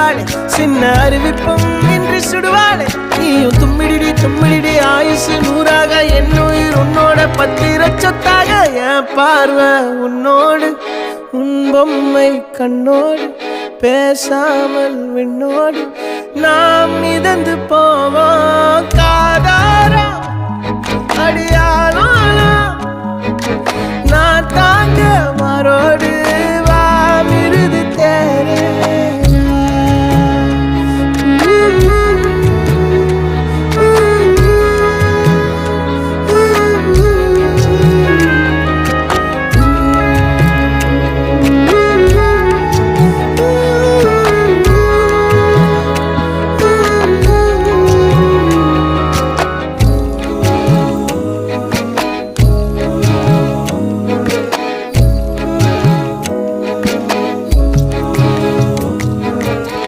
வருவாளே சின்ன அறிவிப்பும் இன்றி சுடுவாளே நீயும் தும்மிடி தும்மிடி ஆயுசு நூறாக என்னுயிர் உன்னோட பத்திர சொத்தாக என் பார்வை உன்னோடு உன் பொம்மை கண்ணோடு பேசாமல் விண்ணோடு நாம் மிதந்து போவோம் காதாரா அடியாலும் நான் தாங்க